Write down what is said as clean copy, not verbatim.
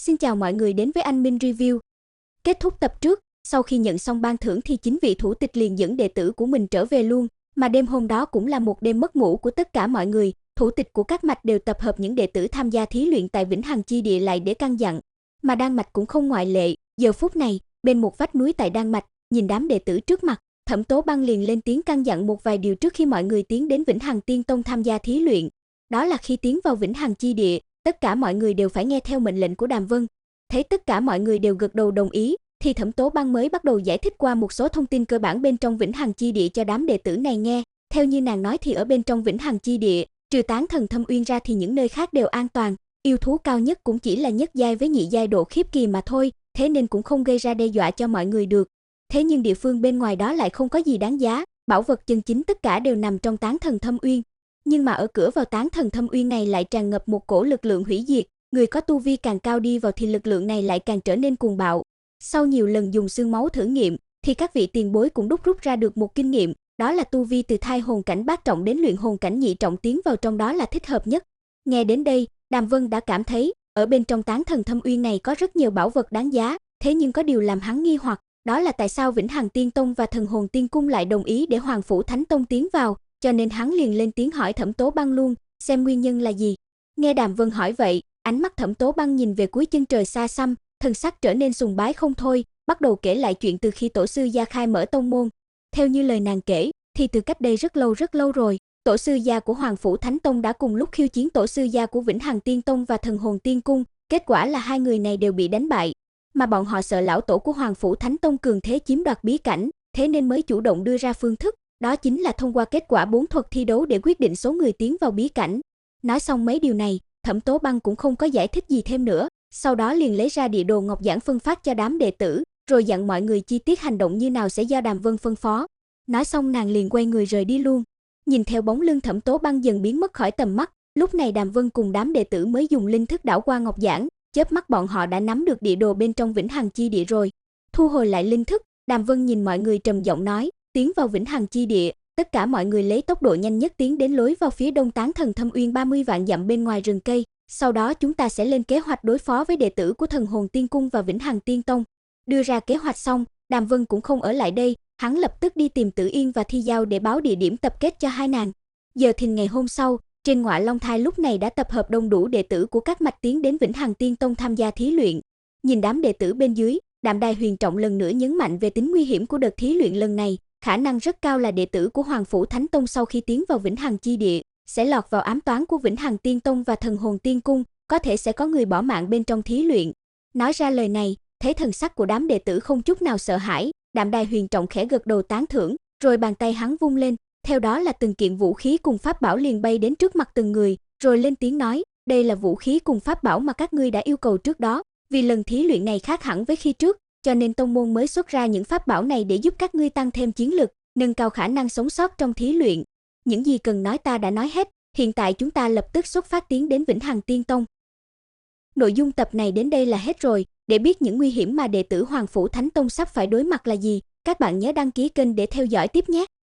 Xin chào mọi người đến với anh Minh Review. Kết thúc tập trước, sau khi nhận xong ban thưởng thì chính vị thủ tịch liền dẫn đệ tử của mình trở về luôn, mà đêm hôm đó cũng là một đêm mất ngủ của tất cả mọi người. Thủ tịch của các mạch đều tập hợp những đệ tử tham gia thí luyện tại Vĩnh Hằng Chi Địa lại để căn dặn, mà Đan Mạch cũng không ngoại lệ. Giờ phút này, bên một vách núi tại Đan Mạch, nhìn đám đệ tử trước mặt, Thẩm Tố Băng liền lên tiếng căn dặn một vài điều trước khi mọi người tiến đến Vĩnh Hằng Tiên Tông tham gia thí luyện. Đó là khi tiến vào Vĩnh Hằng Chi Địa, tất cả mọi người đều phải nghe theo mệnh lệnh của Đàm Vân. Thấy tất cả mọi người đều gật đầu đồng ý, thì Thẩm Tố Băng mới bắt đầu giải thích qua một số thông tin cơ bản bên trong Vĩnh Hằng Chi Địa cho đám đệ tử này nghe. Theo như nàng nói thì ở bên trong Vĩnh Hằng Chi Địa, trừ Tán Thần Thâm Uyên ra thì những nơi khác đều an toàn, yêu thú cao nhất cũng chỉ là nhất giai với nhị giai độ khiếp kỳ mà thôi, thế nên cũng không gây ra đe dọa cho mọi người được. Thế nhưng địa phương bên ngoài đó lại không có gì đáng giá, bảo vật chân chính tất cả đều nằm trong Tán Thần Thâm Uyên. Nhưng mà ở cửa vào Tán Thần Thâm Uyên này lại tràn ngập một cổ lực lượng hủy diệt, người có tu vi càng cao đi vào thì lực lượng này lại càng trở nên cuồng bạo. Sau nhiều lần dùng xương máu thử nghiệm, thì các vị tiền bối cũng rút ra được một kinh nghiệm, đó là tu vi từ thai hồn cảnh bát trọng đến luyện hồn cảnh nhị trọng tiến vào trong đó là thích hợp nhất. Nghe đến đây, Đàm Vân đã cảm thấy, ở bên trong Tán Thần Thâm Uyên này có rất nhiều bảo vật đáng giá, thế nhưng có điều làm hắn nghi hoặc, đó là tại sao Vĩnh Hằng Tiên Tông và Thần Hồn Tiên Cung lại đồng ý để Hoàng Phủ Thánh Tông tiến vào, cho nên hắn liền lên tiếng hỏi Thẩm Tố Băng luôn, xem nguyên nhân là gì. Nghe Đàm Vân hỏi vậy, ánh mắt Thẩm Tố Băng nhìn về cuối chân trời xa xăm, thần sắc trở nên sùng bái không thôi, bắt đầu kể lại chuyện từ khi tổ sư gia khai mở tông môn. Theo như lời nàng kể, thì từ cách đây rất lâu rồi, tổ sư gia của Hoàng Phủ Thánh Tông đã cùng lúc khiêu chiến tổ sư gia của Vĩnh Hằng Tiên Tông và Thần Hồn Tiên Cung, kết quả là hai người này đều bị đánh bại, mà bọn họ sợ lão tổ của Hoàng Phủ Thánh Tông cường thế chiếm đoạt bí cảnh, thế nên mới chủ động đưa ra phương thức, đó chính là thông qua kết quả 4 thuật thi đấu để quyết định số người tiến vào bí cảnh. Nói xong mấy điều này, Thẩm Tố Băng cũng không có giải thích gì thêm nữa, sau đó liền lấy ra địa đồ ngọc giản phân phát cho đám đệ tử, rồi dặn mọi người chi tiết hành động như nào sẽ do Đàm Vân phân phó. Nói xong nàng liền quay người rời đi luôn. Nhìn theo bóng lưng Thẩm Tố Băng dần biến mất khỏi tầm mắt, lúc này Đàm Vân cùng đám đệ tử mới dùng linh thức đảo qua ngọc giản, chớp mắt bọn họ đã nắm được địa đồ bên trong Vĩnh Hằng Chi Địa rồi. Thu hồi lại linh thức, Đàm Vân nhìn mọi người trầm giọng nói, tiến vào Vĩnh Hằng Chi Địa, tất cả mọi người lấy tốc độ nhanh nhất tiến đến lối vào phía đông Tán Thần Thâm Uyên 30 vạn dặm bên ngoài rừng cây, sau đó chúng ta sẽ lên kế hoạch đối phó với đệ tử của Thần Hồn Tiên Cung và Vĩnh Hằng Tiên Tông. Đưa ra kế hoạch xong, Đàm Vân cũng không ở lại đây, hắn lập tức đi tìm Tử Yên và Thi Giao để báo địa điểm tập kết cho hai nàng. Giờ thìn ngày hôm sau, trên Ngọa Long Thai lúc này đã tập hợp đông đủ đệ tử của các mạch tiến đến Vĩnh Hằng Tiên Tông tham gia thí luyện. Nhìn đám đệ tử bên dưới, Đạm Đài Huyền Trọng lần nữa nhấn mạnh về tính nguy hiểm của đợt thí luyện lần này, khả năng rất cao là đệ tử của Hoàng Phủ Thánh Tông sau khi tiến vào Vĩnh Hằng Chi Địa sẽ lọt vào ám toán của Vĩnh Hằng Tiên Tông và Thần Hồn Tiên Cung, có thể sẽ có người bỏ mạng bên trong thí luyện. Nói ra lời này, thấy thần sắc của đám đệ tử không chút nào sợ hãi, Đạm Đài Huyền Trọng khẽ gật đầu tán thưởng, rồi bàn tay hắn vung lên, theo đó là từng kiện vũ khí cùng pháp bảo liền bay đến trước mặt từng người, rồi lên tiếng nói, đây là vũ khí cùng pháp bảo mà các ngươi đã yêu cầu trước đó, vì lần thí luyện này khác hẳn với khi trước, cho nên tông môn mới xuất ra những pháp bảo này để giúp các ngươi tăng thêm chiến lực, nâng cao khả năng sống sót trong thí luyện. Những gì cần nói ta đã nói hết, hiện tại chúng ta lập tức xuất phát tiến đến Vĩnh Hằng Tiên Tông. Nội dung tập này đến đây là hết rồi, để biết những nguy hiểm mà đệ tử Hoàng Phủ Thánh Tông sắp phải đối mặt là gì, các bạn nhớ đăng ký kênh để theo dõi tiếp nhé.